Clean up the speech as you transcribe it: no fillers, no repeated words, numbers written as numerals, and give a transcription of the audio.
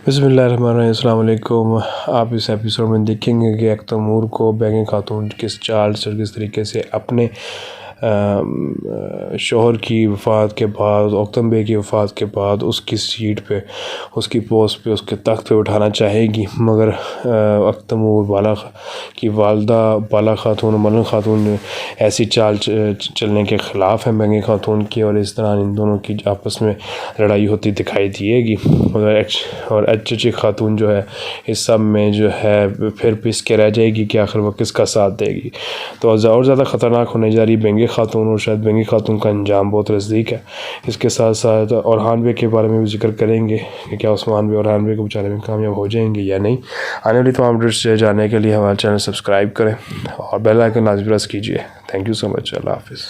بسم اللہ الرحمن الرحیم، السلام علیکم۔ آپ اس ایپیسوڈ میں دیکھیں گے کہ ایک تیمور کو بینگی خاتون کس چال سے اور کس طریقے سے اپنے شوہر کی وفات کے بعد، اوکتم بے کی وفات کے بعد اس کی سیٹ پہ، اس کی پوسٹ پہ، اس کے تخت پہ اٹھانا چاہے گی، مگر تیمور بالا کی والدہ بالا خاتون، ملن خاتون نے ایسی چال چلنے کے خلاف ہیں بینگی خاتون کی، اور اس طرح ان دونوں کی آپس میں لڑائی ہوتی دکھائی دیے گی، اور ایچ خاتون جو ہے اس سب میں جو ہے پھر پس کے رہ جائے گی کہ آخر وہ کس کا ساتھ دے گی۔ تو اور زیادہ خطرناک ہونے جا رہی بینگی خاتون، اور شاید بینگی خاتون کا انجام بہت نزدیک ہے۔ اس کے ساتھ ساتھ اورحان بے کے بارے میں بھی ذکر کریں گے کہ کیا عثمان بے اورحان بے کو بچانے میں کامیاب ہو جائیں گے یا نہیں۔ آنے والی تمام اپڈیٹس جاننے کے لیے ہمارا چینل سبسکرائب کریں اور بیل آئیکن لازمی پریس کیجیے۔ تھینک یو سو مچ۔ اللہ حافظ۔